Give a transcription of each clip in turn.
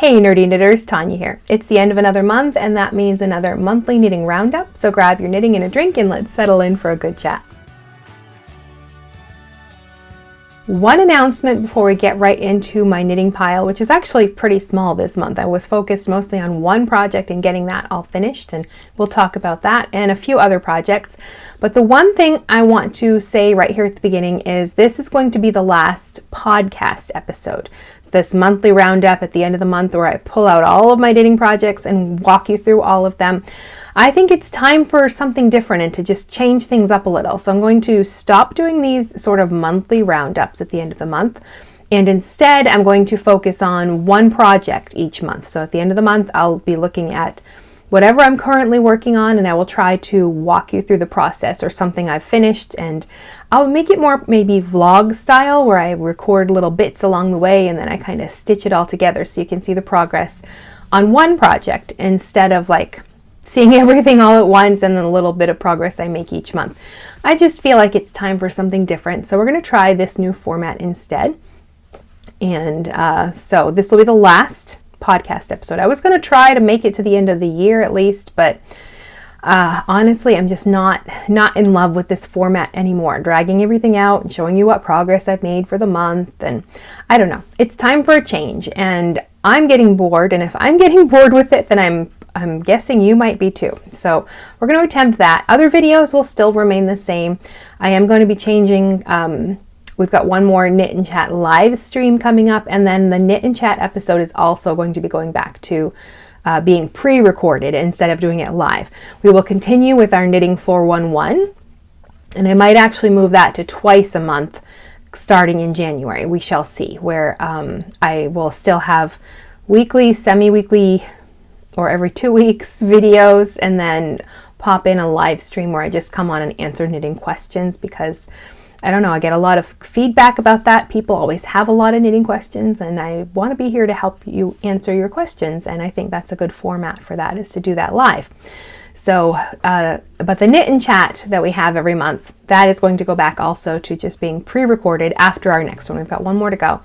Hey Nerdy Knitters, Tanya here. It's the end of another month and that means another monthly knitting roundup, so grab your knitting and a drink and let's settle in for a good chat. One announcement before we get right into my knitting pile, which is actually pretty small this month. I was focused mostly on one project and getting that all finished, and we'll talk about that and a few other projects. But the one thing I want to say right here at the beginning is this is going to be the last podcast episode. This monthly roundup at the end of the month where I pull out all of my knitting projects and walk you through all of them. I think it's time for something different and to just change things up a little. So I'm going to stop doing these sort of monthly roundups at the end of the month. And instead, I'm going to focus on one project each month. So at the end of the month, I'll be looking at whatever I'm currently working on, and I will try to walk you through the process or something I've finished, and I'll make it more maybe vlog style where I record little bits along the way and then I kind of stitch it all together so you can see the progress on one project instead of like seeing everything all at once and then a little bit of progress I make each month. I just feel like it's time for something different, so we're going to try this new format instead. And so this will be the last podcast episode. I was going to try to make it to the end of the year at least, but honestly, I'm just not in love with this format anymore. Dragging everything out and showing you what progress I've made for the month, and I don't know. It's time for a change, and I'm getting bored. And if I'm getting bored with it, then I'm guessing you might be too. So we're going to attempt that. Other videos will still remain the same. I am going to be changing. We've got one more Knit and Chat live stream coming up, and then the Knit and Chat episode is also going to be going back to being pre-recorded instead of doing it live. We will continue with our Knitting 411, and I might actually move that to twice a month starting in January. We shall see, where I will still have weekly, semi-weekly, or every 2 weeks videos, and then pop in a live stream where I just come on and answer knitting questions, because I don't know, I get a lot of feedback about that. People always have a lot of knitting questions, and I want to be here to help you answer your questions, and I think that's a good format for that, is to do that live. So, but the Knit and Chat that we have every month, that is going to go back also to just being pre-recorded after our next one. We've got one more to go.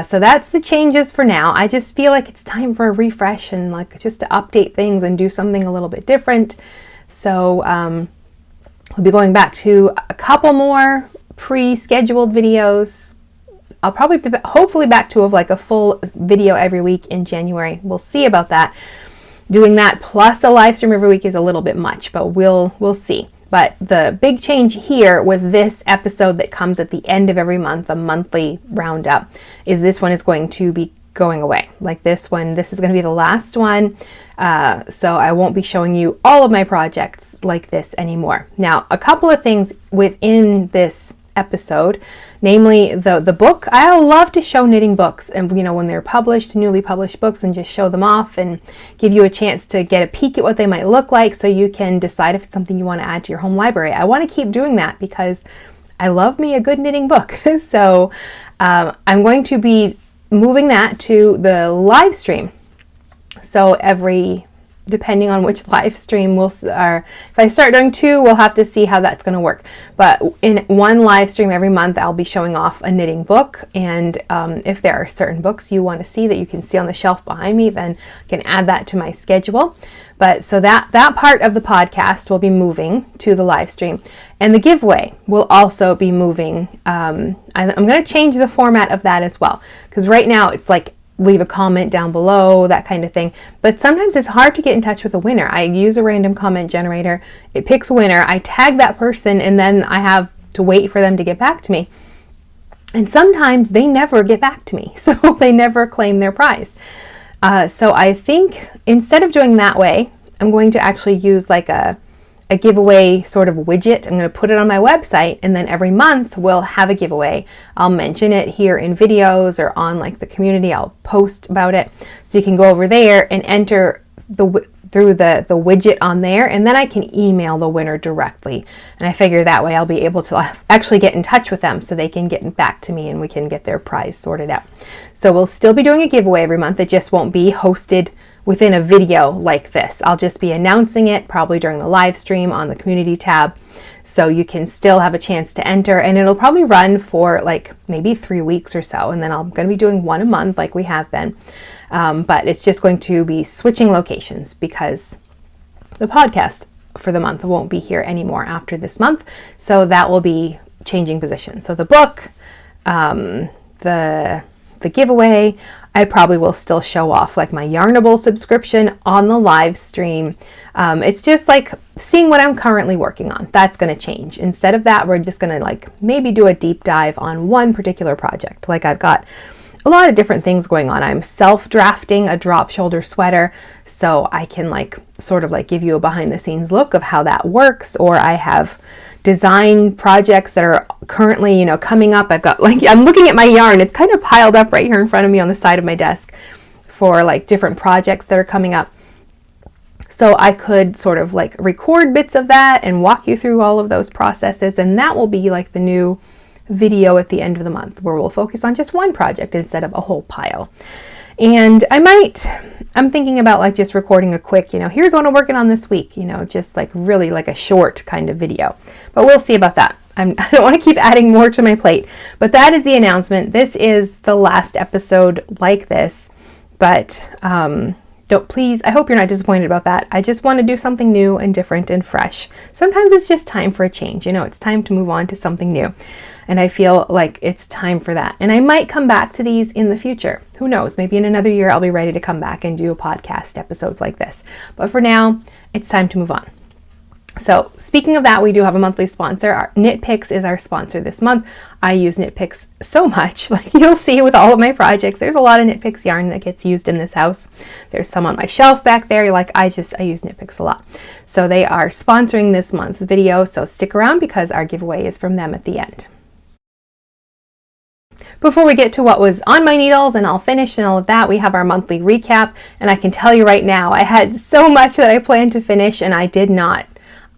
So that's the changes for now. I just feel like it's time for a refresh and like just to update things and do something a little bit different. So we'll be going back to a couple more pre-scheduled videos. I'll probably be hopefully back to like a full video every week in January. We'll see about that. Doing that plus a live stream every week is a little bit much, but we'll see. But the big change here with this episode that comes at the end of every month, a monthly roundup, is this one is going to be going away. Like this one, this is going to be the last one. So I won't be showing you all of my projects like this anymore. Now, a couple of things within this episode, namely the book. I love to show knitting books, and you know, when they're published, newly published books, and just show them off and give you a chance to get a peek at what they might look like so you can decide if it's something you want to add to your home library. I want to keep doing that because I love me a good knitting book. So I'm going to be moving that to the live stream. So depending on which live stream if I start doing two, we'll have to see how that's going to work. But in one live stream every month, I'll be showing off a knitting book. And if there are certain books you want to see that you can see on the shelf behind me, then I can add that to my schedule. But so that part of the podcast will be moving to the live stream. And the giveaway will also be moving. I'm going to change the format of that as well. Because right now it's like, leave a comment down below, that kind of thing. But sometimes it's hard to get in touch with a winner. I use a random comment generator. It picks a winner. I tag that person, and then I have to wait for them to get back to me. And sometimes they never get back to me. So they never claim their prize. So I think instead of doing that way, I'm going to actually use like a giveaway sort of widget. I'm going to put it on my website, and then every month we'll have a giveaway. I'll mention it here in videos or on like the community. I'll post about it, so you can go over there and enter through the widget on there, and then I can email the winner directly. And I figure that way I'll be able to actually get in touch with them so they can get back to me and we can get their prize sorted out. So we'll still be doing a giveaway every month. It just won't be hosted within a video like this. I'll just be announcing it probably during the live stream on the community tab, so you can still have a chance to enter, and it'll probably run for like maybe 3 weeks or so, and then I'm going to be doing one a month like we have been. but it's just going to be switching locations because the podcast for the month won't be here anymore after this month. So that will be changing positions. So the book, the giveaway, I probably will still show off like my YARNABLE subscription on the live stream. It's just like seeing what I'm currently working on. That's going to change. Instead of that, we're just going to like maybe do a deep dive on one particular project. Like I've got a lot of different things going on. I'm self-drafting a drop shoulder sweater, so I can like sort of like give you a behind the scenes look of how that works. Or I have design projects that are currently, coming up. I've got like, I'm looking at my yarn. It's kind of piled up right here in front of me on the side of my desk for like different projects that are coming up. So I could sort of like record bits of that and walk you through all of those processes. And that will be like the new video at the end of the month where we'll focus on just one project instead of a whole pile. And I'm thinking about like just recording a quick, here's what I'm working on this week, just like really like a short kind of video, but we'll see about that. I don't want to keep adding more to my plate, but that is the announcement. This is the last episode like this, but please, I hope you're not disappointed about that. I just want to do something new and different and fresh. Sometimes it's just time for a change. It's time to move on to something new. And I feel like it's time for that. And I might come back to these in the future. Who knows? Maybe in another year, I'll be ready to come back and do podcast episodes like this. But for now, it's time to move on. So speaking of that, we do have a monthly sponsor. Our Knit Picks is our sponsor this month. I use Knit Picks so much. Like you'll see with all of my projects, there's a lot of Knit Picks yarn that gets used in this house. There's some on my shelf back there. I use Knit Picks a lot. So they are sponsoring this month's video. So stick around because our giveaway is from them at the end. Before we get to what was on my needles and all finished and all of that, we have our monthly recap. And I can tell you right now, I had so much that I planned to finish and I did not.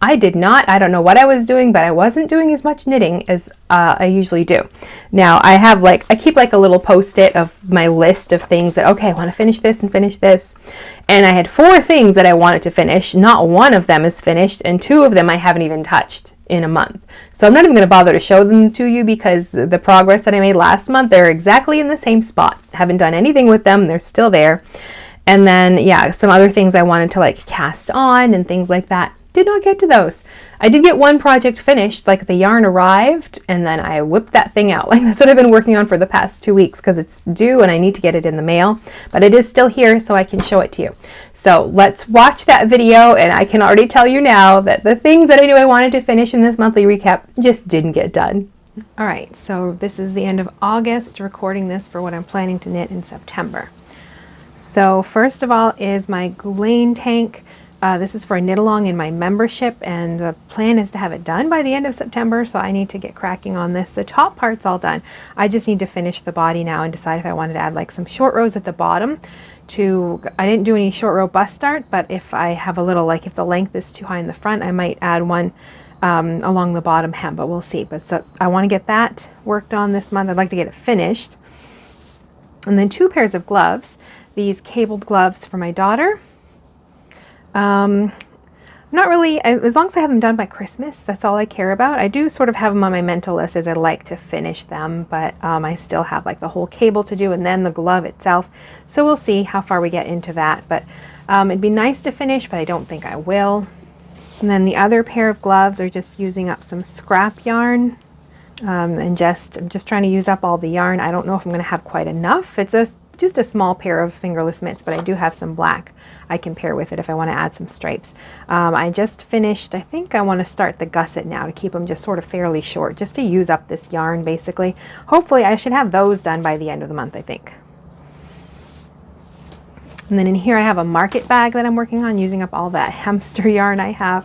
I don't know what I was doing, but I wasn't doing as much knitting as I usually do. Now I keep like a little post-it of my list of things that, okay, I want to finish this and finish this. And I had 4 things that I wanted to finish. Not one of them is finished and 2 of them I haven't even touched in a month. So I'm not even going to bother to show them to you because the progress that I made last month, they're exactly in the same spot. Haven't done anything with them. They're still there. And then, some other things I wanted to like cast on and things like that. Did not get to those. I did get one project finished, like the yarn arrived and then I whipped that thing out. Like that's what I've been working on for the past 2 weeks because it's due and I need to get it in the mail, but it is still here so I can show it to you. So let's watch that video and I can already tell you now that the things that I knew I wanted to finish in this monthly recap just didn't get done. All right, so this is the end of August, recording this for what I'm planning to knit in September. So first of all is my Gullane Tank. This is for a knit along in my membership and the plan is to have it done by the end of September, so I need to get cracking on this. The top part's all done. I just need to finish the body now and decide if I wanted to add like some short rows at the bottom I didn't do any short row bust start, but if I have a little, like if the length is too high in the front, I might add one along the bottom hem, but we'll see. But so I want to get that worked on this month. I'd like to get it finished. And then 2 pairs of gloves, these cabled gloves for my daughter. Not really, as long as I have them done by Christmas, that's all I care about. I do sort of have them on my mental list as I'd like to finish them, but I still have like the whole cable to do and then the glove itself. So we'll see how far we get into that, but it'd be nice to finish, but I don't think I will. And then the other pair of gloves are just using up some scrap yarn. I'm just trying to use up all the yarn. I don't know if I'm going to have quite enough. It's just a small pair of fingerless mitts, but I do have some black I can pair with it if I want to add some stripes. I just finished, I think I want to start the gusset now to keep them just sort of fairly short, just to use up this yarn basically. Hopefully I should have those done by the end of the month, I think. And then in here I have a market bag that I'm working on, using up all that hamster yarn I have.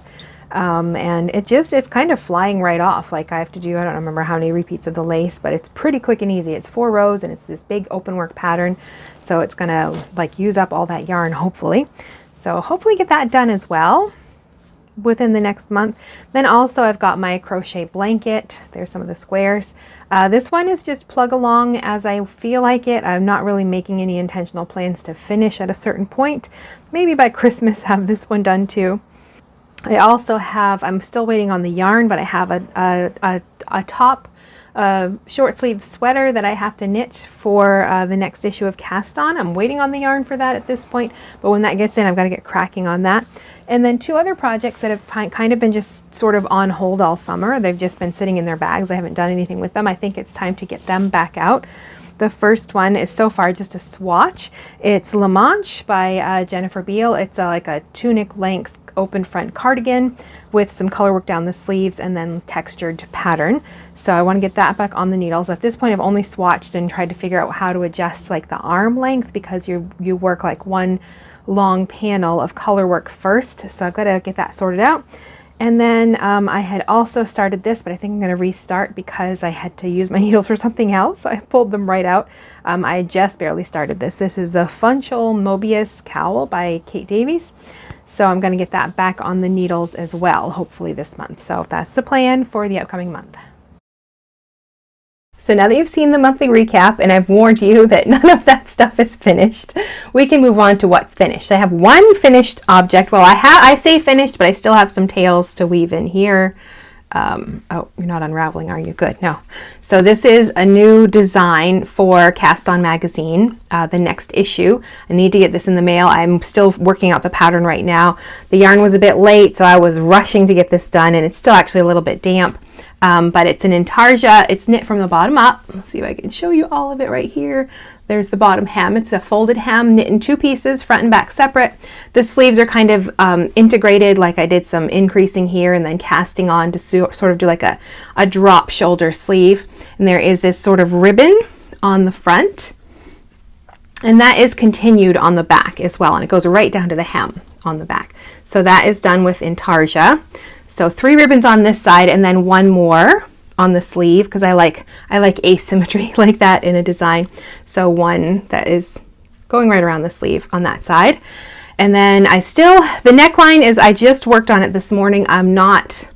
And it's kind of flying right off. Like I have to do, I don't remember how many repeats of the lace, but it's pretty quick and easy. It's 4 rows and it's this big open work pattern. So it's gonna like use up all that yarn, hopefully. So hopefully get that done as well within the next month. Then also I've got my crochet blanket. There's some of the squares. This one is just plug along as I feel like it. I'm not really making any intentional plans to finish at a certain point. Maybe by Christmas have this one done too. I also have, I'm still waiting on the yarn, but I have a top short sleeve sweater that I have to knit for the next issue of Cast On. I'm waiting on the yarn for that at this point, but when that gets in, I've got to get cracking on that. And then 2 other projects that have kind of been just sort of on hold all summer. They've just been sitting in their bags. I haven't done anything with them. I think it's time to get them back out. The first one is so far just a swatch. It's La Manche by Jennifer Beal. It's like a tunic length open front cardigan with some color work down the sleeves and then textured pattern. So I want to get that back on the needles. At this point I've only swatched and tried to figure out how to adjust like the arm length, because you work like one long panel of color work first. So I've got to get that sorted out. And then I had also started this, but I think I'm going to restart because I had to use my needles for something else. So I pulled them right out. I just barely started this. This is the Funchal Mobius Cowl by Kate Davies. So I'm going to get that back on the needles as well, hopefully this month. So that's the plan for the upcoming month. So now that you've seen the monthly recap, and I've warned you that none of that stuff is finished, we can move on to what's finished. I have one finished object. Well, I say finished, but I still have some tails to weave in here. Oh, you're not unraveling, are you? Good. No. So this is a new design for Cast On magazine, the next issue. I need to get this in the mail. I'm still working out the pattern right now. The yarn was a bit late, so I was rushing to get this done, and it's still actually a little bit damp. But it's an intarsia. It's knit from the bottom up. Let's see if I can show you all of it right here. There's the bottom hem. It's a folded hem knit in 2 pieces, front and back separate. The sleeves are kind of integrated, like I did some increasing here and then casting on to sort of do like a drop shoulder sleeve. And there is this sort of ribbon on the front. And that is continued on the back as well. And it goes right down to the hem on the back. So that is done with intarsia. So 3 ribbons on this side and then 1 more on the sleeve, because I like asymmetry like that in a design. So 1 that is going right around the sleeve on that side. And then the neckline is, I just worked on it this morning. I'm not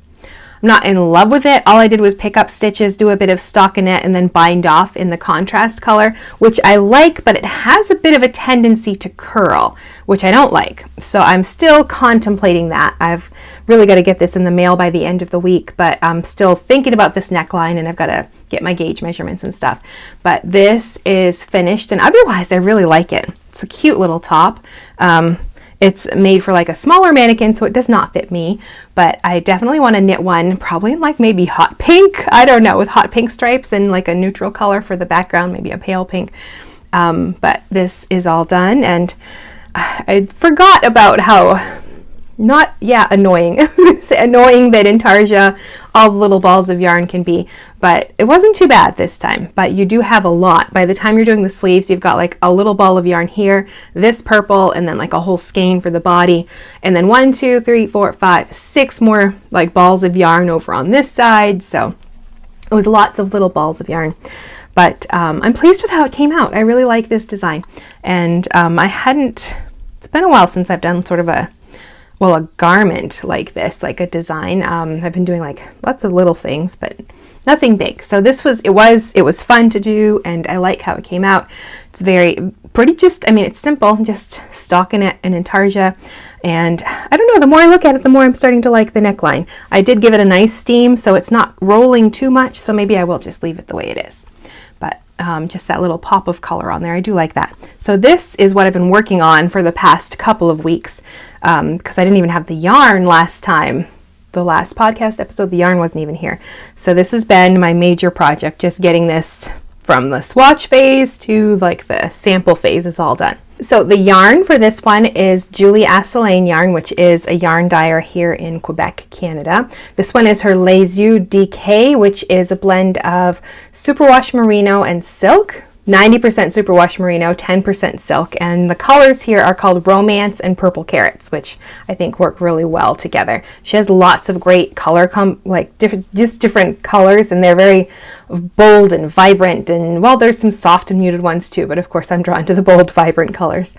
in love with it. All I did was pick up stitches, do a bit of stockinette, and then bind off in the contrast color, which I like, but it has a bit of a tendency to curl, which I don't like. So I'm still contemplating that. I've really got to get this in the mail by the end of the week, but I'm still thinking about this neckline, and I've got to get my gauge measurements and stuff. But this is finished, and otherwise I really like it. It's a cute little top. It's made for like a smaller mannequin, so it does not fit me, but I definitely want to knit one, probably in like maybe hot pink, I don't know, with hot pink stripes and like a neutral color for the background, maybe a pale pink. But this is all done, and I forgot about how annoying. I was going to say annoying that intarsia, all the little balls of yarn can be, but it wasn't too bad this time. But you do have a lot. By the time you're doing the sleeves, you've got like a little ball of yarn here, this purple, and then like a whole skein for the body, and then 1, 2, 3, 4, 5, 6 more like balls of yarn over on this side. So it was lots of little balls of yarn. But I'm pleased with how it came out. I really like this design, and it's been a while since I've done sort of a garment like this, like a design. I've been doing like lots of little things, but nothing big. So this was fun to do, and I like how it came out. It's pretty it's simple, just stockinette and intarsia. And I don't know, the more I look at it, the more I'm starting to like the neckline. I did give it a nice steam, so it's not rolling too much, so maybe I will just leave it the way it is. But just that little pop of color on there, I do like that. So this is what I've been working on for the past couple of weeks, because I didn't even have the yarn last time. The last podcast episode, the yarn wasn't even here. So this has been my major project, just getting this from the swatch phase to like the sample phase is all done. So the yarn for this one is Julie Asselin yarn, which is a yarn dyer here in Quebec, Canada. This one is her Leizu DK, which is a blend of superwash merino and silk. 90% superwash merino, 10% silk, and the colors here are called Romance and Purple Carrots, which I think work really well together. She has lots of great color, different colors, and they're very bold and vibrant, and well, there's some soft and muted ones too, but of course I'm drawn to the bold, vibrant colors.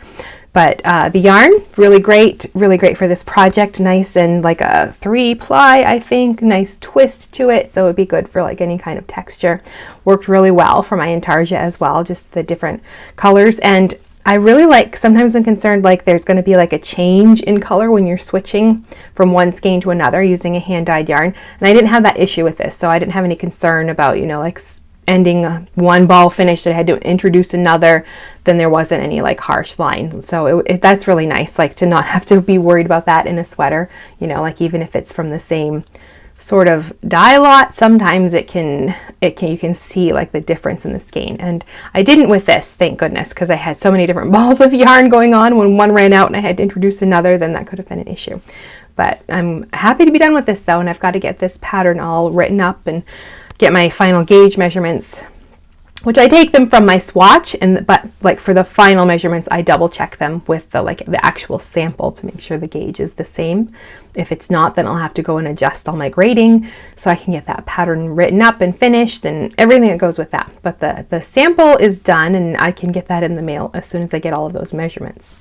But the yarn, really great for this project. Nice and like a 3-ply, I think. Nice twist to it, so it would be good for like any kind of texture. Worked really well for my intarsia as well, just the different colors. And I really like, sometimes I'm concerned like there's going to be like a change in color when you're switching from one skein to another using a hand dyed yarn. And I didn't have that issue with this, so I didn't have any concern about, you know, like ending one ball finished, I had to introduce another, then there wasn't any like harsh line. So that's really nice, like to not have to be worried about that in a sweater, you know, like even if it's from the same sort of dye lot, sometimes you can see like the difference in the skein. And I didn't with this, thank goodness, because I had so many different balls of yarn going on. When one ran out and I had to introduce another, then that could have been an issue. But I'm happy to be done with this though, and I've got to get this pattern all written up and get my final gauge measurements, which I take them from my swatch, but like for the final measurements I double check them with the actual sample to make sure the gauge is the same. If it's not, then I'll have to go and adjust all my grading so I can get that pattern written up and finished and everything that goes with that. But the sample is done, and I can get that in the mail as soon as I get all of those measurements.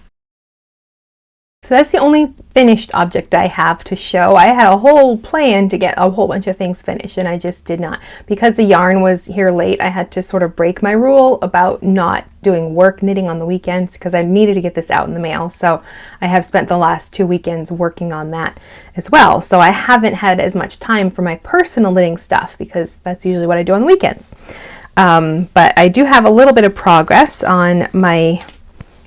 So that's the only finished object I have to show. I had a whole plan to get a whole bunch of things finished, and I just did not. Because the yarn was here late, I had to sort of break my rule about not doing work knitting on the weekends because I needed to get this out in the mail. So I have spent the last 2 weekends working on that as well. So I haven't had as much time for my personal knitting stuff because that's usually what I do on the weekends. But I do have a little bit of progress on my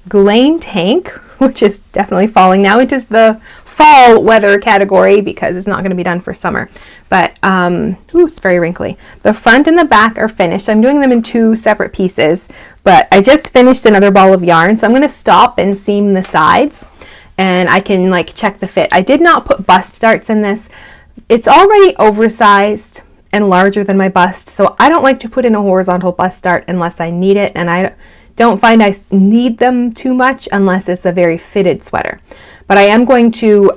Gullane Tank, which is definitely falling now into the fall weather category because it's not going to be done for summer. But it's very wrinkly. The front and the back are finished. I'm doing them in 2 separate pieces, but I just finished another ball of yarn, so I'm going to stop and seam the sides, and I can like check the fit. I did not put bust darts in this. It's already oversized and larger than my bust, so I don't like to put in a horizontal bust dart unless I need it, and I don't find I need them too much unless it's a very fitted sweater. But I am going to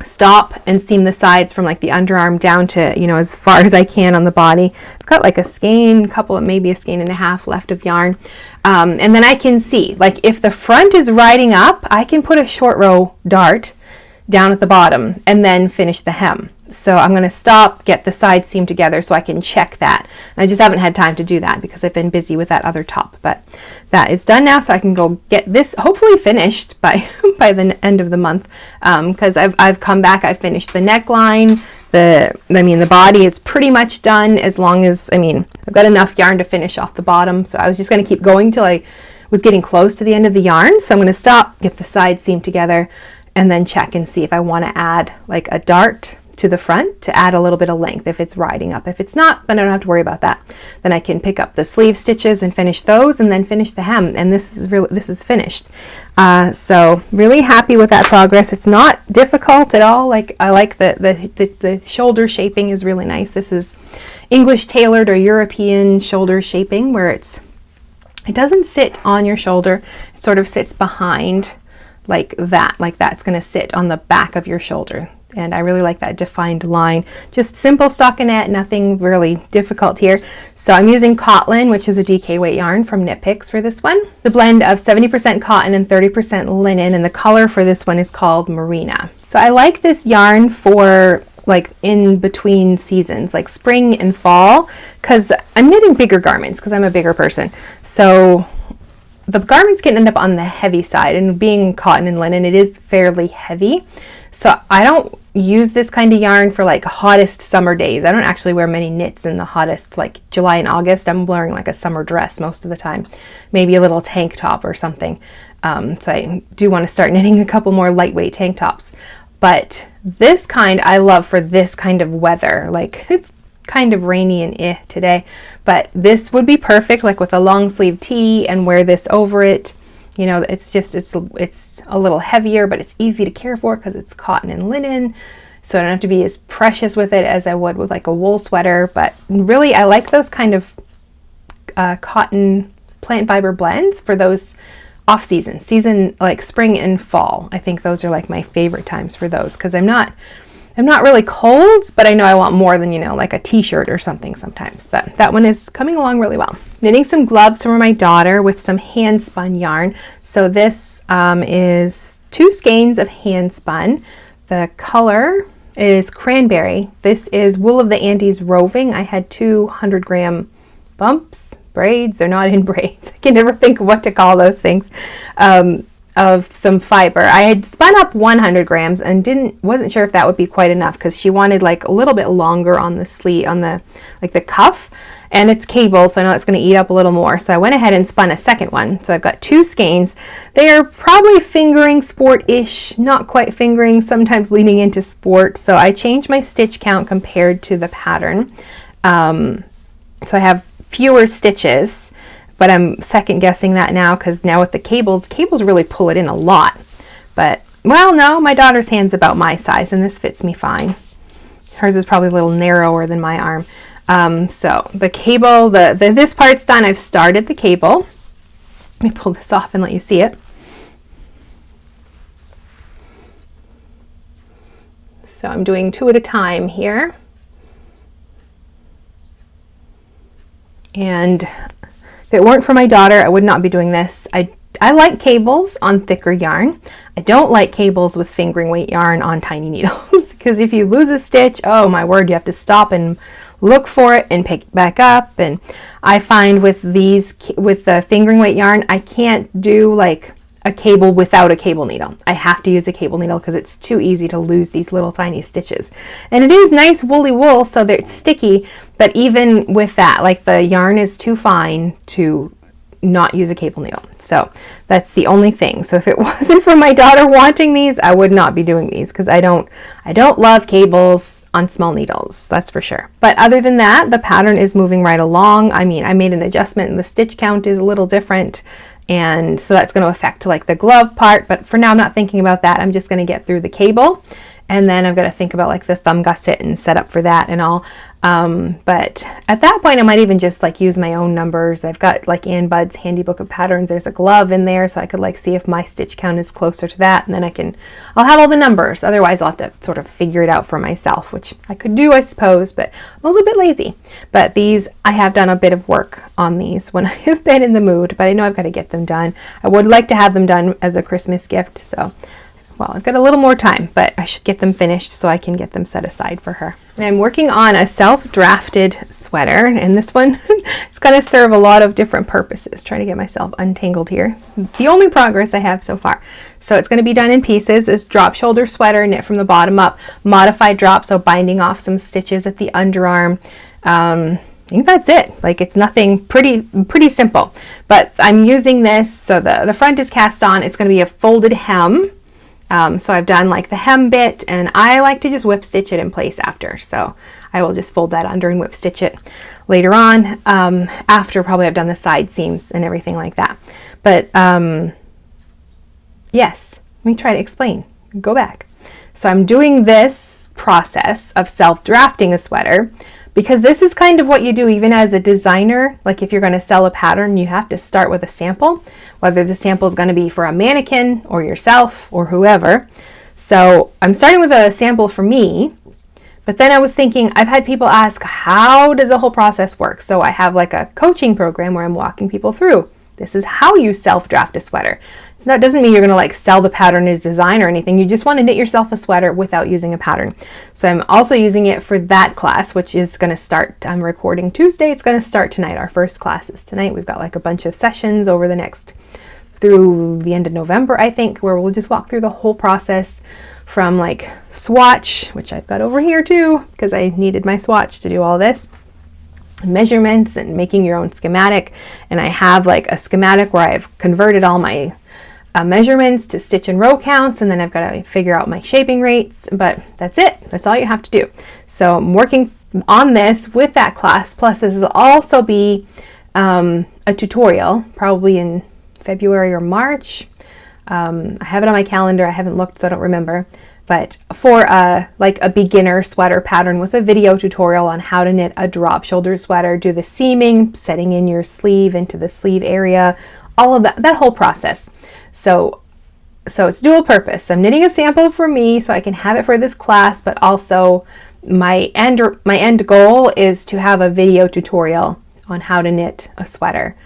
stop and seam the sides from like the underarm down to, you know, as far as I can on the body. I've got like a skein, maybe a skein and a half left of yarn. And then I can see, like if the front is riding up, I can put a short row dart down at the bottom and then finish the hem. So I'm going to stop, get the side seam together so I can check that. And I just haven't had time to do that because I've been busy with that other top. But that is done now, so I can go get this hopefully finished by the end of the month. Because I've come back, I've finished the neckline. The body is pretty much done, as long as, I've got enough yarn to finish off the bottom. So I was just going to keep going till I was getting close to the end of the yarn. So I'm going to stop, get the side seam together, and then check and see if I want to add like a dart to the front to add a little bit of length if it's riding up. If it's not, then I don't have to worry about that. Then I can pick up the sleeve stitches and finish those, and then finish the hem, and this is finished. So really happy with that progress. It's not difficult at all. Like I like the shoulder shaping is really nice. This is English tailored or European shoulder shaping, where it doesn't sit on your shoulder. It sort of sits behind like that. It's going to sit on the back of your shoulder. And I really like that defined line. Just simple stockinette, nothing really difficult here. So I'm using CotLin, which is a DK weight yarn from Knit Picks for this one. The blend of 70% cotton and 30% linen, and the color for this one is called Marina. So I like this yarn for like in between seasons, like spring and fall, because I'm knitting bigger garments because I'm a bigger person. So the garments can end up on the heavy side, and being cotton and linen, it is fairly heavy. So I don't use this kind of yarn for like hottest summer days. I don't actually wear many knits in the hottest, like July and August. I'm wearing like a summer dress most of the time, maybe a little tank top or something. So I do want to start knitting a couple more lightweight tank tops. But this kind I love for this kind of weather. Like it's kind of rainy and today, but this would be perfect like with a long sleeve tee and wear this over it. You know, it's a little heavier, but it's easy to care for because it's cotton and linen. So I don't have to be as precious with it as I would with like a wool sweater. But really, I like those kind of cotton plant fiber blends for those season like spring and fall. I think those are like my favorite times for those because I'm not really cold, but I know I want more than, you know, like a t-shirt or something sometimes. But that one is coming along really well. Knitting some gloves for my daughter with some hand spun yarn. So this is 2 skeins of hand spun. The color is Cranberry. This is Wool of the Andes Roving. I had 200-gram bumps braids. They're not in braids. I can never think of what to call those things. Of some fiber. I had spun up 100 grams and wasn't sure if that would be quite enough, because she wanted like a little bit longer on the sleeve, on the cuff, and it's cable, so I know it's going to eat up a little more. So I went ahead and spun a second one. So I've got 2 skeins. They are probably fingering sport-ish, not quite fingering, sometimes leaning into sport. So I changed my stitch count compared to the pattern. So I have fewer stitches, but I'm second guessing that now, because now with the cables really pull it in a lot. But, well, no, my daughter's hand's about my size, and this fits me fine. Hers is probably a little narrower than my arm. So the cable, this part's done. I've started the cable. Let me pull this off and let you see it. So I'm doing 2 at a time here. And if it weren't for my daughter, I would not be doing this. I like cables on thicker yarn. I don't like cables with fingering weight yarn on tiny needles, because if you lose a stitch, oh my word, you have to stop and look for it and pick it back up. And I find with the fingering weight yarn, I can't do like a cable without a cable needle. I have to use a cable needle because it's too easy to lose these little tiny stitches. And it is nice woolly wool, so that it's sticky, but even with that, like the yarn is too fine to not use a cable needle. So that's the only thing. So if it wasn't for my daughter wanting these, I would not be doing these, because I don't love cables on small needles, that's for sure. But other than that, the pattern is moving right along. I mean, I made an adjustment and the stitch count is a little different, and so that's going to affect like the glove part, but for now I'm not thinking about that. I'm just going to get through the cable, and then I've got to think about like the thumb gusset and set up for that and all. But at that point I might even just like use my own numbers. I've got like Ann Budd's handy book of patterns. There's a glove in there, so I could like see if my stitch count is closer to that, and then I'll have all the numbers. Otherwise I'll have to sort of figure it out for myself, which I could do, I suppose, but I'm a little bit lazy. But these, I have done a bit of work on these when I have been in the mood, but I know I've got to get them done. I would like to have them done as a Christmas gift, so well, I've got a little more time, but I should get them finished so I can get them set aside for her. And I'm working on a self-drafted sweater, and this one is going to serve a lot of different purposes. Trying to get myself untangled here. This is the only progress I have so far. So it's going to be done in pieces. It's drop shoulder sweater, knit from the bottom up, modified drop, so binding off some stitches at the underarm. I think that's it. Like, it's nothing, pretty simple. But I'm using this, so the front is cast on. It's going to be a folded hem. So I've done like the hem bit, and I like to just whip stitch it in place after. So I will just fold that under and whip stitch it later on, after probably I've done the side seams and everything like that. But yes, let me try to explain. Go back. So I'm doing this process of self-drafting a sweater because this is kind of what you do even as a designer. Like if you're going to sell a pattern, you have to start with a sample, whether the sample is going to be for a mannequin or yourself or whoever. So I'm starting with a sample for me, but then I was thinking, I've had people ask, how does the whole process work? So I have like a coaching program where I'm walking people through. This is how you self-draft a sweater. So that doesn't mean you're going to like sell the pattern as design or anything. You just want to knit yourself a sweater without using a pattern. So I'm also using it for that class, which is going to start, I'm recording Tuesday. It's going to start tonight. Our first class is tonight. We've got like a bunch of sessions over the next, through the end of November, I think, where we'll just walk through the whole process from like swatch, which I've got over here too, because I needed my swatch to do all this. Measurements and making your own schematic, and I have like a schematic where I've converted all my measurements to stitch and row counts, and then I've got to figure out my shaping rates, but that's it. That's all you have to do. So I'm working on this with that class, plus this will also be a tutorial probably in February or March. I have it on my calendar. I haven't looked, so I don't remember. But for like a beginner sweater pattern with a video tutorial on how to knit a drop shoulder sweater, do the seaming, setting in your sleeve into the sleeve area, all of that whole process. So it's dual purpose. I'm knitting a sample for me so I can have it for this class, but also my end goal is to have a video tutorial on how to knit a sweater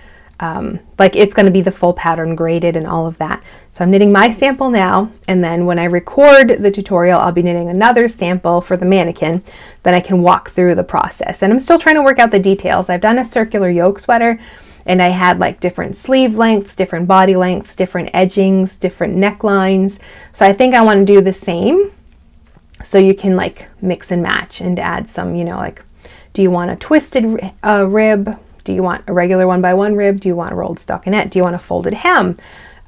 like it's going to be the full pattern graded and all of that. So I'm knitting my sample now, and then when I record the tutorial, I'll be knitting another sample for the mannequin that I can walk through the process. And I'm still trying to work out the details. I've done a circular yoke sweater, and I had like different sleeve lengths, different body lengths, different edgings, different necklines. So I think I want to do the same, so you can like mix and match and add some, you know, like, do you want a twisted rib? Do you want a regular 1x1 rib? Do you want a rolled stockinette? Do you want a folded hem?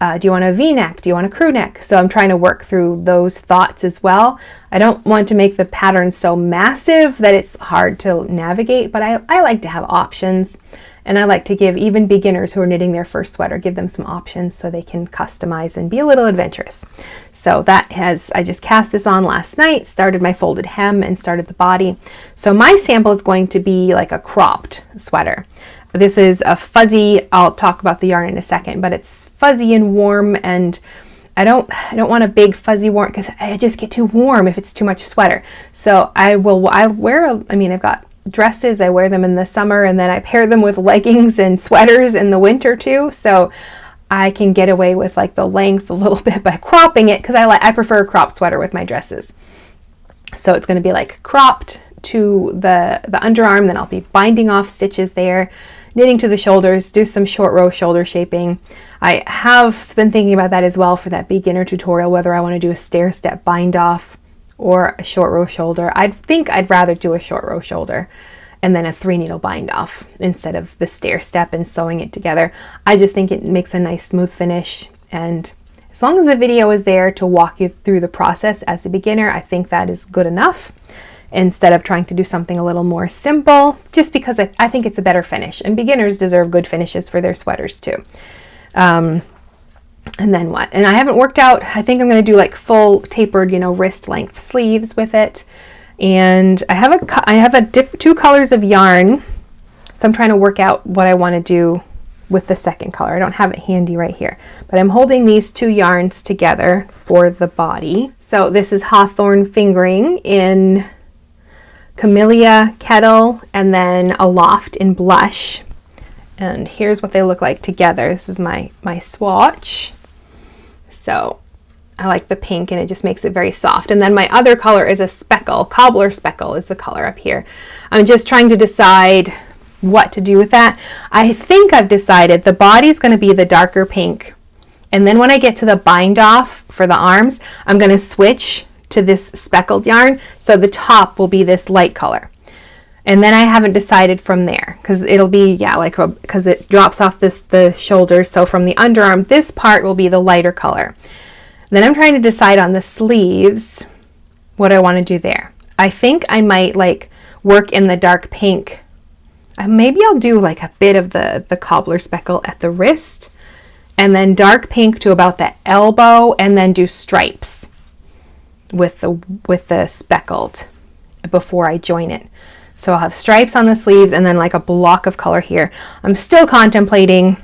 Do you want a V-neck? Do you want a crew neck? So I'm trying to work through those thoughts as well. I don't want to make the pattern so massive that it's hard to navigate, but I like to have options, and I like to give even beginners who are knitting their first sweater, give them some options so they can customize and be a little adventurous. So I just cast this on last night, started my folded hem and started the body. So my sample is going to be like a cropped sweater. This is a fuzzy, I'll talk about the yarn in a second, but it's fuzzy and warm, and I don't want a big fuzzy warm because I just get too warm if it's too much sweater. So I've got dresses, I wear them in the summer, and then I pair them with leggings and sweaters in the winter too. So I can get away with like the length a little bit by cropping it, because I prefer a cropped sweater with my dresses. So it's going to be like cropped to the underarm, then I'll be binding off stitches there, knitting to the shoulders, do some short row shoulder shaping. I have been thinking about that as well for that beginner tutorial, whether I want to do a stair step bind off or a short row shoulder. I think I'd rather do a short row shoulder and then a 3-needle bind off instead of the stair step and sewing it together. I just think it makes a nice smooth finish, and as long as the video is there to walk you through the process as a beginner, I think that is good enough, instead of trying to do something a little more simple, just because I think it's a better finish, and beginners deserve good finishes for their sweaters too. And then what? And I haven't worked out, I think I'm going to do like full tapered, wrist length sleeves with it. And I have two colors of yarn, so I'm trying to work out what I want to do with the second color. I don't have it handy right here, but I'm holding these two yarns together for the body. So this is Hawthorne fingering in Camilla Kettle, and then Aloft in blush. And here's what they look like together. This is my swatch. So I like the pink, and it just makes it very soft. And then my other color is a Speckle. Cobbler Speckle is the color up here. I'm just trying to decide what to do with that. I think I've decided the body's going to be the darker pink. And then when I get to the bind off for the arms, I'm going to switch to this speckled yarn. So the top will be this light color. And then I haven't decided from there, because it'll be, because it drops off the shoulders. So from the underarm, this part will be the lighter color. Then I'm trying to decide on the sleeves what I want to do there. I think I might work in the dark pink. Maybe I'll do like a bit of the Cobbler Speckle at the wrist, and then dark pink to about the elbow, and then do stripes with the speckled before I join it. So I'll have stripes on the sleeves and then like a block of color here. I'm still contemplating.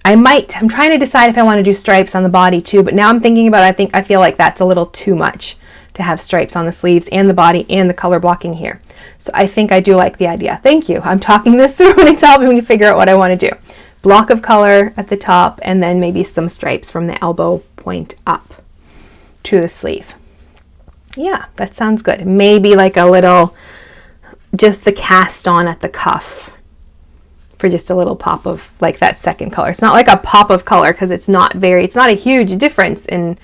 I'm trying to decide if I want to do stripes on the body too, but now I'm thinking about it, I feel like that's a little too much to have stripes on the sleeves and the body and the color blocking here. So I think I do like the idea. Thank you. I'm talking this through and it's helping me figure out what I want to do. Block of color at the top, and then maybe some stripes from the elbow point up to the sleeve. Yeah, that sounds good. Maybe like a little, just the cast on at the cuff for just a little pop of like that second color. It's not like a pop of color because it's not a huge difference in,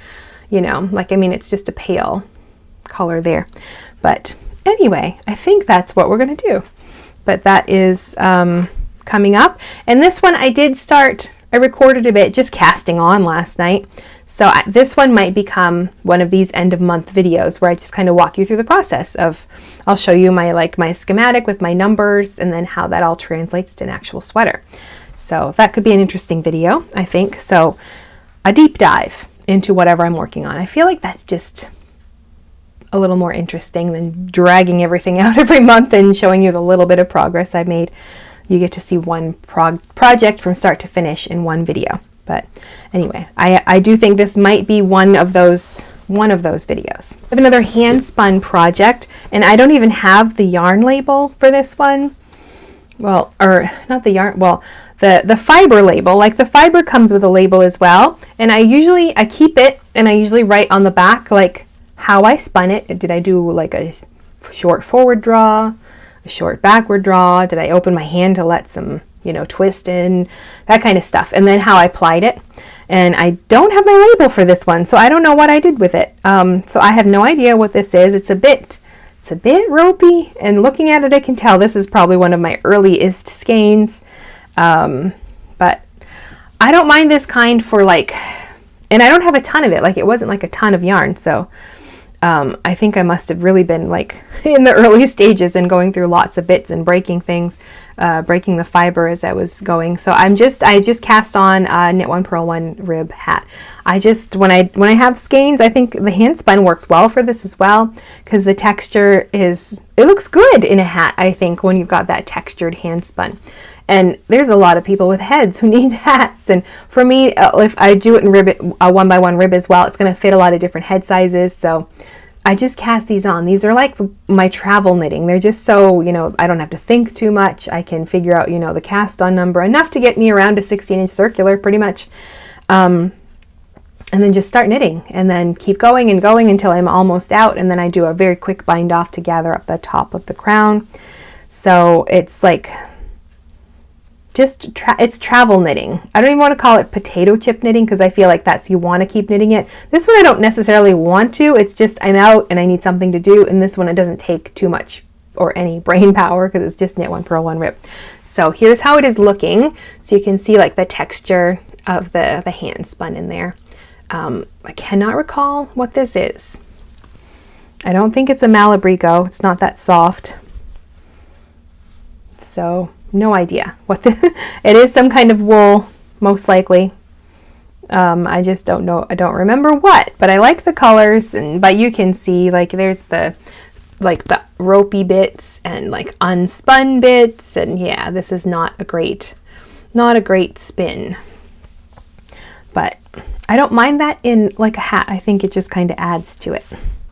it's just a pale color there. But anyway, I think that's what we're going to do. But that is coming up. And this one I recorded a bit just casting on last night. So this one might become one of these end of month videos where I just kind of walk you through the process of, I'll show you my schematic with my numbers and then how that all translates to an actual sweater. So that could be an interesting video, I think. So a deep dive into whatever I'm working on. I feel like that's just a little more interesting than dragging everything out every month and showing you the little bit of progress I've made. You get to see one project from start to finish in one video. But anyway, I do think this might be one of those videos. I have another hand spun project, and I don't even have the yarn label for this one. Well, or not the yarn, well, the fiber label. Like the fiber comes with a label as well, and I keep it, and I usually write on the back like how I spun it. Did I do like a short forward draw, a short backward draw? Did I open my hand to let some, you know, twist in, that kind of stuff, and then how I applied it. And I don't have my label for this one, so I don't know what I did with it. So I have no idea what this is. It's a bit ropey, and looking at it I can tell this is probably one of my earliest skeins. But I don't mind this kind for like, and I don't have a ton of it, like it wasn't like a ton of yarn, so I think I must have really been like in the early stages and going through lots of bits and breaking things, breaking the fiber as I was going. So I just cast on a knit one purl one rib hat. When I have skeins, I think the hand spun works well for this as well, because the texture it looks good in a hat, I think, when you've got that textured hand spun. And there's a lot of people with heads who need hats. And for me, if I do it in rib, a 1x1 rib as well, it's going to fit a lot of different head sizes. So I just cast these on. These are like my travel knitting. They're just so, you know, I don't have to think too much. I can figure out, you know, the cast on number, enough to get me around a 16-inch circular pretty much. And then just start knitting, and then keep going and going until I'm almost out. And then I do a very quick bind off to gather up the top of the crown. So it's like, it's travel knitting. I don't even want to call it potato chip knitting, because I feel like you want to keep knitting it. This one I don't necessarily want to. It's just I'm out and I need something to do. And this one, it doesn't take too much or any brain power, because it's just knit one purl one rip. So here's how it is looking. So you can see like the texture of the hand spun in there. I cannot recall what this is. I don't think it's a Malabrigo. It's not that soft. So no idea what it is. Some kind of wool, most likely. I just don't know. I don't remember what, but I like the colors, but you can see like there's the ropey bits and like unspun bits, and yeah, this is not a great spin. But I don't mind that in like a hat. I think it just kind of adds to it.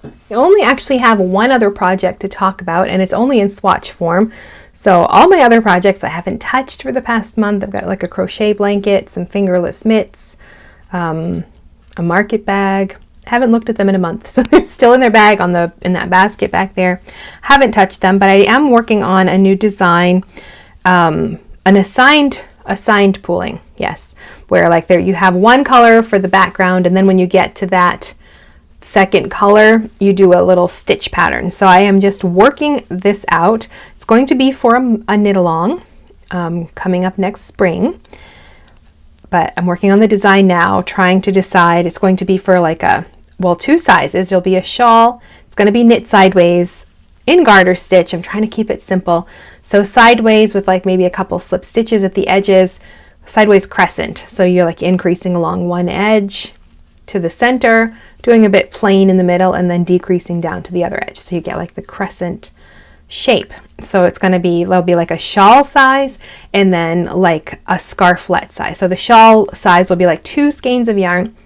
I only actually have one other project to talk about, and it's only in swatch form. So all my other projects I haven't touched for the past month. I've got like a crochet blanket, some fingerless mitts, a market bag. I haven't looked at them in a month, so they're still in their bag in that basket back there. Haven't touched them, but I am working on a new design, an assigned pooling. Yes, where like you have one color for the background, and then when you get to that second color, you do a little stitch pattern. So I am just working this out. It's going to be for a knit along coming up next spring, but I'm working on the design now, trying to decide. It's going to be for like two sizes. There'll be a shawl. It's going to be knit sideways in garter stitch. I'm trying to keep it simple. So sideways with like maybe a couple slip stitches at the edges, sideways crescent. So you're like increasing along one edge to the center, doing a bit plain in the middle, and then decreasing down to the other edge. So you get like the crescent shape. So it's going to be, there'll be like a shawl size and then like a scarflette size. So the shawl size will be like 2 skeins of yarn,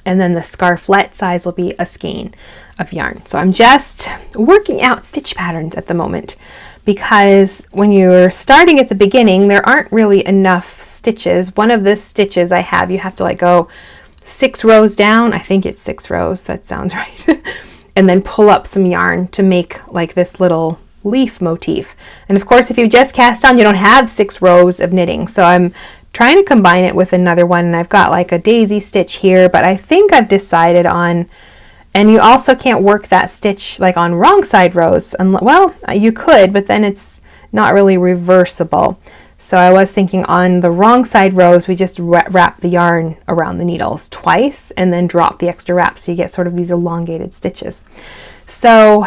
and then the scarflette size will be a skein of yarn. So I'm just working out stitch patterns at the moment, because when you're starting at the beginning, there aren't really enough stitches. One of the stitches I have, you have to like go 6 rows down. I think it's 6 rows. That sounds right. And then pull up some yarn to make like this little leaf motif. And of course, if you just cast on, you don't have 6 rows of knitting. So I'm trying to combine it with another one, and I've got like a daisy stitch here, but I think I've decided on, and you also can't work that stitch like on wrong side rows. Well, you could, but then it's not really reversible. So I was thinking on the wrong side rows, we just wrap the yarn around the needles twice and then drop the extra wrap, so you get sort of these elongated stitches. So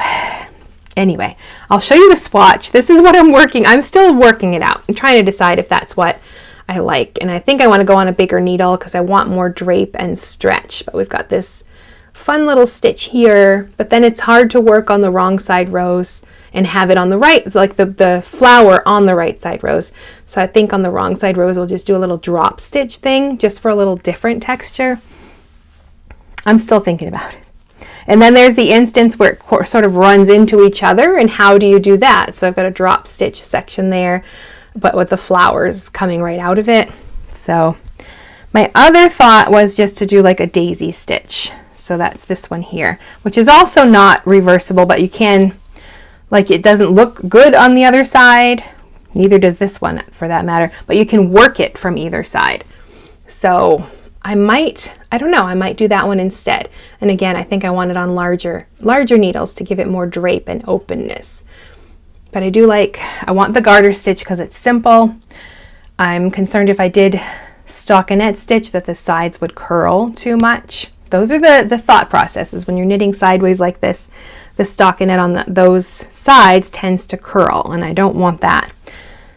anyway, I'll show you the swatch. This is what I'm still working it out. I'm trying to decide if that's what I like. And I think I want to go on a bigger needle because I want more drape and stretch. But we've got this fun little stitch here, but then it's hard to work on the wrong side rows and have it on the right, like the flower on the right side rows. So I think on the wrong side rows, we'll just do a little drop stitch thing just for a little different texture. I'm still thinking about it. And then there's the instance where it sort of runs into each other, and how do you do that? So I've got a drop stitch section there. but with the flowers coming right out of it. So my other thought was just to do like a daisy stitch. So that's this one here, which is also not reversible, but you can, like, it doesn't look good on the other side. Neither does this one for that matter, but you can work it from either side. So I don't know, I might do that one instead. And again, I think I want it on larger needles to give it more drape and openness. But I want the garter stitch because it's simple. I'm concerned if I did stockinette stitch that the sides would curl too much. Those are the thought processes. When you're knitting sideways like this, the stockinette on those sides tends to curl, and I don't want that.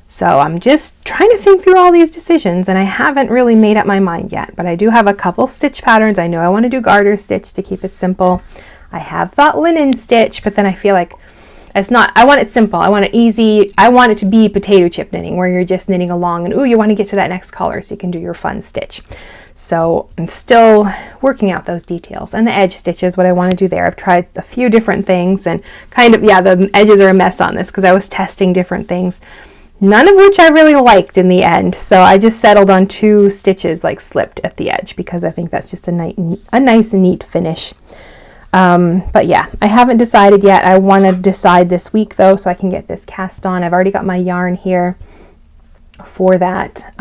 So I'm just trying to think through all these decisions, and I haven't really made up my mind yet, but I do have a couple stitch patterns. I know I want to do garter stitch to keep it simple. I have thought linen stitch, but then I feel like it's not, I want it simple. I want it easy. I want it to be potato chip knitting where you're just knitting along and ooh, you want to get to that next color so you can do your fun stitch. So I'm still working out those details. And the edge stitch is what I want to do there. I've tried a few different things and kind of, yeah, the edges are a mess on this because I was testing different things, none of which I really liked in the end. So I just settled on 2 stitches like slipped at the edge because I think that's just a nice neat finish. But yeah, I haven't decided yet. I want to decide this week though, so I can get this cast on. I've already got my yarn here for that.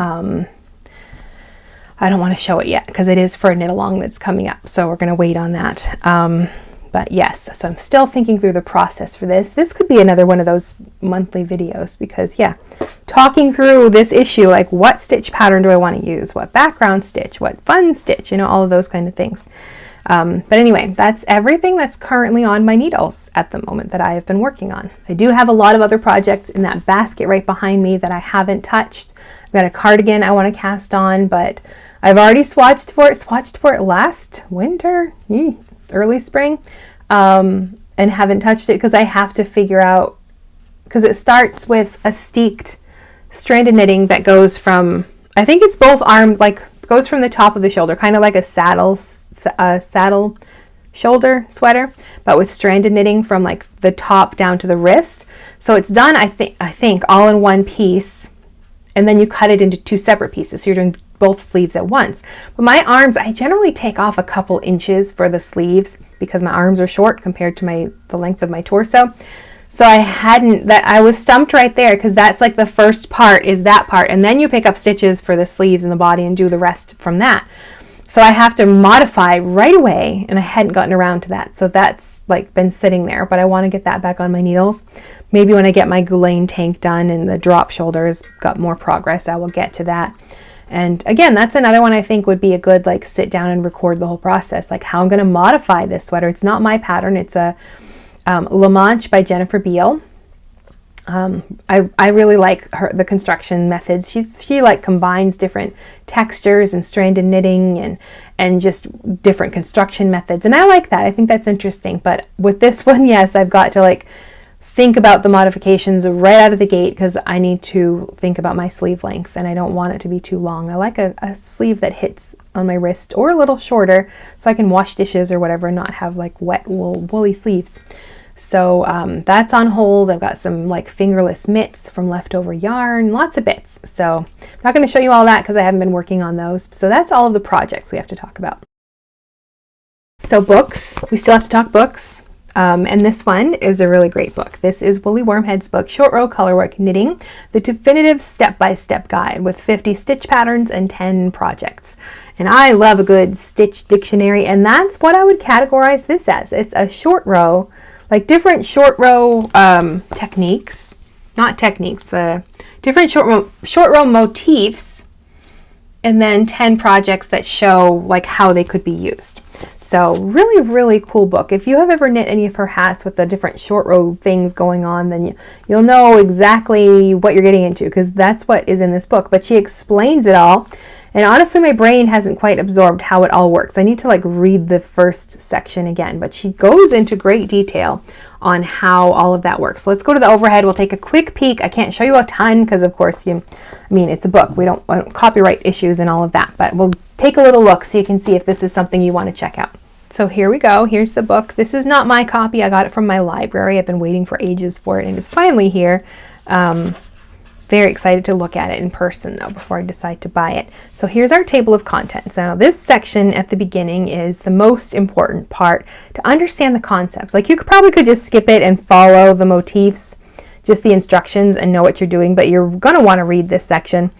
I don't want to show it yet because it is for a knit along that's coming up. So we're going to wait on that. But yes, so I'm still thinking through the process for this. This could be another one of those monthly videos because yeah, talking through this issue, like what stitch pattern do I want to use? What background stitch? What fun stitch? You know, all of those kind of things. But anyway, that's everything that's currently on my needles at the moment that I have been working on. I do have a lot of other projects in that basket right behind me that I haven't touched. I've got a cardigan I want to cast on, but I've already swatched for it last winter, early spring, and haven't touched it because I have to figure out, because it starts with a steeked stranded knitting that goes from, I think it's both arms, like goes from the top of the shoulder, kind of like a saddle shoulder sweater, but with stranded knitting from like the top down to the wrist. So it's done, I think all in one piece, and then you cut it into 2 separate pieces. So you're doing both sleeves at once. But my arms, I generally take off a couple inches for the sleeves because my arms are short compared to the length of my torso. So I was stumped right there because that's like the first part is that part, and then you pick up stitches for the sleeves and the body and do the rest from that. So I have to modify right away, and I hadn't gotten around to that. So that's like been sitting there, but I want to get that back on my needles. Maybe when I get my Gullane Tank done and the drop shoulders got more progress, I will get to that. And again, that's another one I think would be a good like sit down and record the whole process, like how I'm going to modify this sweater. It's not my pattern. It's a La Manche by Jennifer Beal. I really like the construction methods. She like combines different textures and stranded knitting and just different construction methods, and I like that. I think that's interesting. But with this one, yes, I've got to like think about the modifications right out of the gate because I need to think about my sleeve length and I don't want it to be too long. I like a sleeve that hits on my wrist or a little shorter so I can wash dishes or whatever and not have like wet woolly sleeves. So that's on hold. I've got some like fingerless mitts from leftover yarn, lots of bits. So I'm not going to show you all that because I haven't been working on those. So that's all of the projects we have to talk about. So books, we still have to talk books. And this one is a really great book. This is Woolly Wormhead's book, Short Row Colorwork Knitting, the definitive step-by-step guide with 50 stitch patterns and 10 projects. And I love a good stitch dictionary, and that's what I would categorize this as. It's a short row, like different short row techniques, not techniques, the different short row motifs, and then 10 projects that show like how they could be used. So really, really cool book. If you have ever knit any of her hats with the different short row things going on, then you'll know exactly what you're getting into because that's what is in this book. But she explains it all. And honestly, my brain hasn't quite absorbed how it all works. I need to like read the first section again, but she goes into great detail on how all of that works. So let's go to the overhead. We'll take a quick peek. I can't show you a ton because of course it's a book. We don't copyright issues and all of that, but we'll take a little look so you can see if this is something you want to check out. So here we go. Here's the book. This is not my copy. I got it from my library. I've been waiting for ages for it and it's finally here. Very excited to look at it in person though before I decide to buy it. So here's our table of contents. Now this section at the beginning is the most important part to understand the concepts. Like you probably could just skip it and follow the motifs, just the instructions, and know what you're doing, but you're going to want to read this section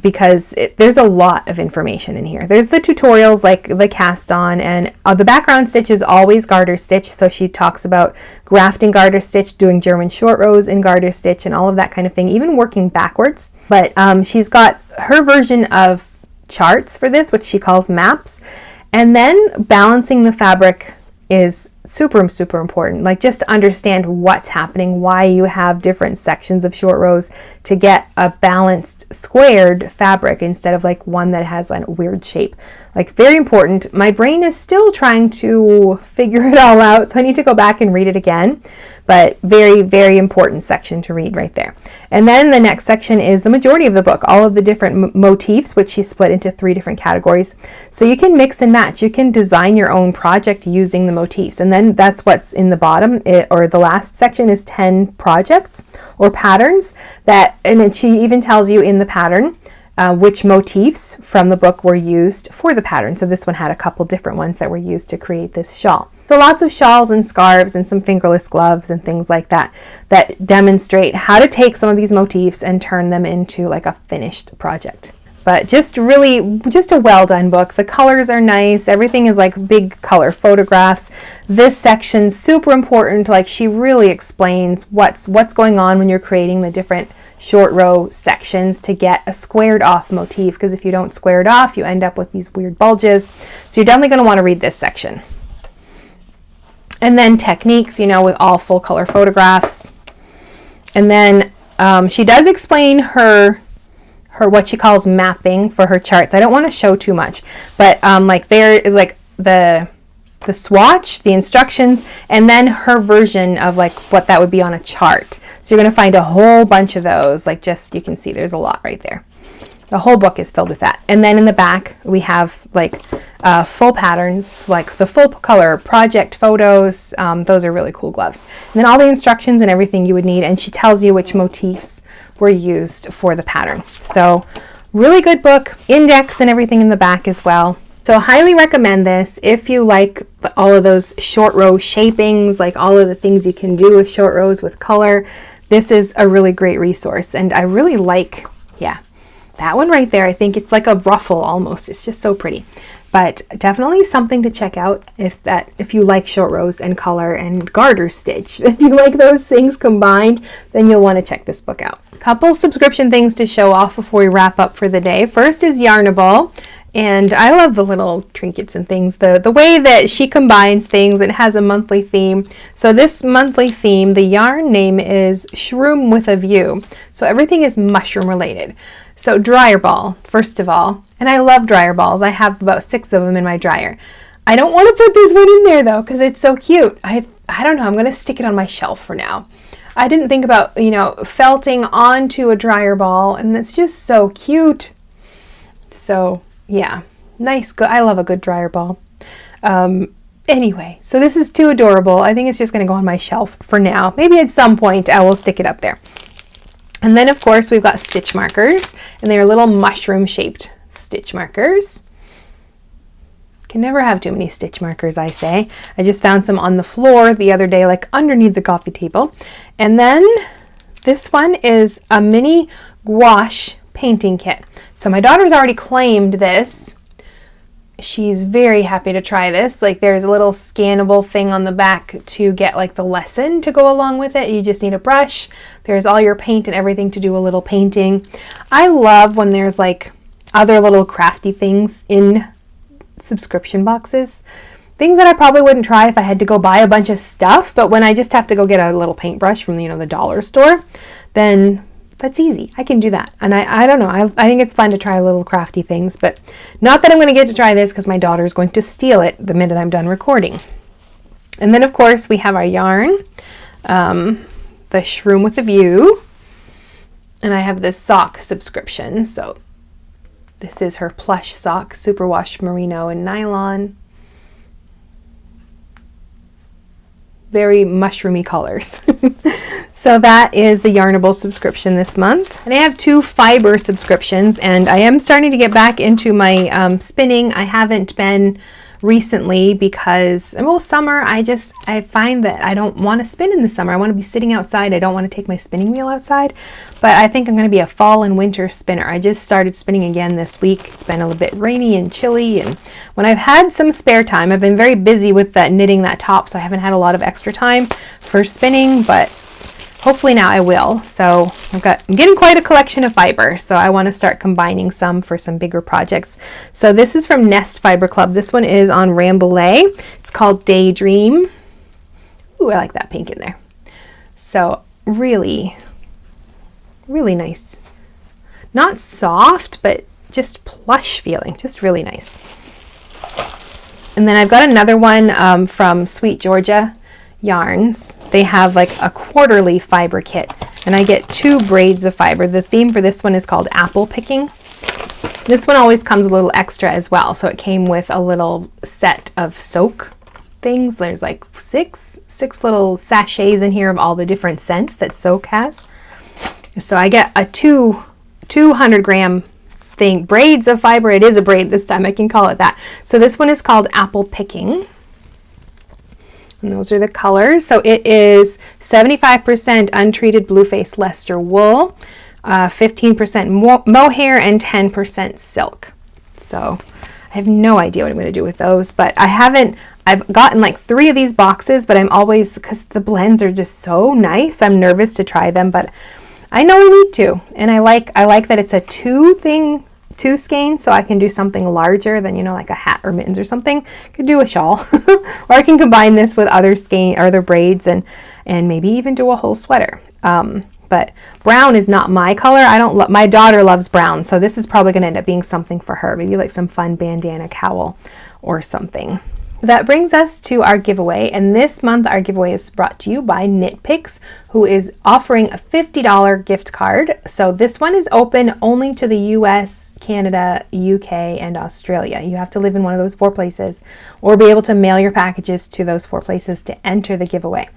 because there's a lot of information in here. There's the tutorials like the cast on, and the background stitch is always garter stitch, so she talks about grafting garter stitch, doing German short rows in garter stitch, and all of that kind of thing, even working backwards. But she's got her version of charts for this, which she calls maps, and then balancing the fabric is super important, like just to understand what's happening, why you have different sections of short rows to get a balanced squared fabric instead of like one that has a weird shape. Like very important. My brain is still trying to figure it all out, so I need to go back and read it again, but very important section to read right there. And then the next section is the majority of the book, all of the different motifs, which she split into 3 different categories. So you can mix and match. You can design your own project using the motifs, and then that's what's in the bottom, or the last section is 10 projects or patterns and then she even tells you in the pattern which motifs from the book were used for the pattern. So this one had a couple different ones that were used to create this shawl. So lots of shawls and scarves and some fingerless gloves and things like that that demonstrate how to take some of these motifs and turn them into like a finished project. But just a well done book. The colors are nice. Everything is like big color photographs. This section's super important. Like she really explains what's going on when you're creating the different short row sections to get a squared off motif, because if you don't square it off, you end up with these weird bulges. So you're definitely going to want to read this section. And then techniques, with all full color photographs. And then she does explain her what she calls mapping for her charts. I don't want to show too much, but like there is like the swatch, the instructions, and then her version of like what that would be on a chart. So you're going to find a whole bunch of those. Like just, you can see there's a lot right there. The whole book is filled with that. And then in the back we have like full patterns, like the full color project photos. Those are really cool gloves. And then all the instructions and everything you would need, and she tells you which motifs were used for the pattern. So really good book, index and everything in the back as well. So highly recommend this if you like all of those short row shapings, like all of the things you can do with short rows with color. This is a really great resource, and I really like, that one right there. I think it's like a ruffle almost. It's just so pretty. But definitely something to check out if you like short rows and color and garter stitch. If you like those things combined, then you'll want to check this book out. Couple subscription things to show off before we wrap up for the day. First is YARNABLE. And I love the little trinkets and things, the way that she combines things. It has a monthly theme. So this monthly theme, the yarn name is Shroom with a View. So everything is mushroom related. So dryer ball, first of all. And I love dryer balls. I have about 6 of them in my dryer. I don't want to put this one in there though, because it's so cute. I don't know, I'm going to stick it on my shelf for now. I didn't think about, felting onto a dryer ball, and it's just so cute. So yeah, nice, good. I love a good dryer ball. Anyway, so this is too adorable. I think it's just going to go on my shelf for now. Maybe at some point I will stick it up there. And then of course we've got stitch markers, and they're little mushroom shaped stitch markers. Can never have too many stitch markers, I say. I just found some on the floor the other day, like underneath the coffee table. And then this one is a mini gouache painting kit. So my daughter's already claimed this. She's very happy to try this. Like there's a little scannable thing on the back to get like the lesson to go along with it. You just need a brush. There's all your paint and everything to do a little painting. I love when there's like other little crafty things in subscription boxes. Things that I probably wouldn't try if I had to go buy a bunch of stuff, but when I just have to go get a little paintbrush from the dollar store, then that's easy. I can do that. And I don't know. I think it's fun to try little crafty things, but not that I'm going to get to try this because my daughter is going to steal it the minute I'm done recording. And then of course we have our yarn, the Shroom with a View, and I have this sock subscription. So this is her plush sock, superwash merino and nylon. Very mushroomy colors. So that is the YARNABLE subscription this month. And I have 2 fiber subscriptions, and I am starting to get back into my spinning. I haven't been recently because, well, summer, I find that I don't want to spin in the summer. I want to be sitting outside. I don't want to take my spinning wheel outside, but I think I'm going to be a fall and winter spinner. I just started spinning again this week. It's been a little bit rainy and chilly, and when I've had some spare time, I've been very busy with that knitting that top, so I haven't had a lot of extra time for spinning, but hopefully now I will. So I'm getting quite a collection of fiber, so I want to start combining some for some bigger projects. So this is from Nest Fiber Club. This one is on Rambouillet. It's called Daydream. Ooh, I like that pink in there. So really, really nice. Not soft, but just plush feeling. Just really nice. And then I've got another one from Sweet Georgia Yarns. They have like a quarterly fiber kit, and I get 2 braids of fiber. The theme for this one is called Apple Picking. This one always comes a little extra as well, so it came with a little set of soak things. There's like six little sachets in here of all the different scents that soak has. So I get a 200 gram thing, braids of fiber. It is a braid this time, I can call it that. So this one is called Apple Picking. And those are the colors. So it is 75% untreated blueface Leicester wool, 15% mohair, and 10% silk. So I have no idea what I'm going to do with those, but I've gotten like 3 of these boxes, but I'm always, because the blends are just so nice, I'm nervous to try them, but I know I need to. And I like that it's a 2 skein, so I can do something larger than, you know, like a hat or mittens or something. I could do a shawl, or I can combine this with other skein or other braids and maybe even do a whole sweater. But brown is not my color. My daughter loves brown, so this is probably going to end up being something for her, maybe like some fun bandana cowl or something. That brings us to our giveaway, and this month our giveaway is brought to you by KnitPicks, who is offering a $50 gift card. So this one is open only to the US, Canada, UK, and Australia. You have to live in one of those 4 places or be able to mail your packages to those 4 places to enter the giveaway.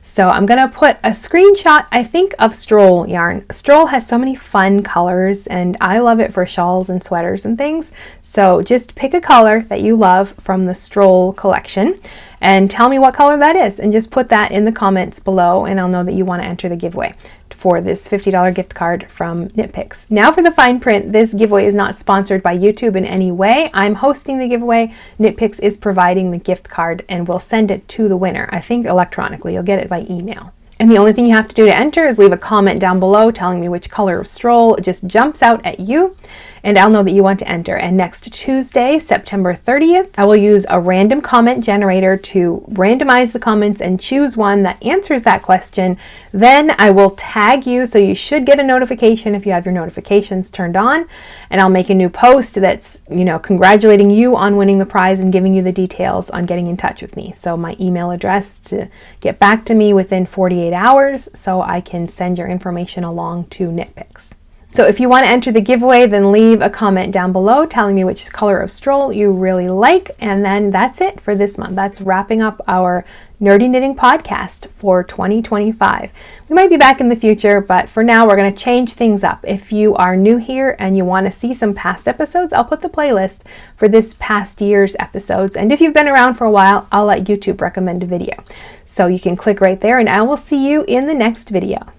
So I'm going to put a screenshot, I think, of Stroll yarn. Stroll has so many fun colors, and I love it for shawls and sweaters and things. So just pick a color that you love from the Stroll collection and tell me what color that is, and just put that in the comments below, and I'll know that you want to enter the giveaway for this $50 gift card from KnitPicks. Now for the fine print, this giveaway is not sponsored by YouTube in any way. I'm hosting the giveaway. KnitPicks is providing the gift card, and we'll send it to the winner, I think electronically. You'll get it by email. And the only thing you have to do to enter is leave a comment down below telling me which color of Stroll just jumps out at you, and I'll know that you want to enter. And next Tuesday, September 30th, I will use a random comment generator to randomize the comments and choose one that answers that question. Then I will tag you, so you should get a notification if you have your notifications turned on, and I'll make a new post that's, you know, congratulating you on winning the prize and giving you the details on getting in touch with me. So my email address to get back to me within 48 hours so I can send your information along to KnitPicks. So if you want to enter the giveaway, then leave a comment down below telling me which color of Stroll you really like, and then that's it for this month. That's wrapping up our Nerdy Knitting podcast for 2025. We might be back in the future, but for now we're going to change things up. If you are new here and you want to see some past episodes, I'll put the playlist for this past year's episodes, and if you've been around for a while, I'll let YouTube recommend a video. So you can click right there, and I will see you in the next video.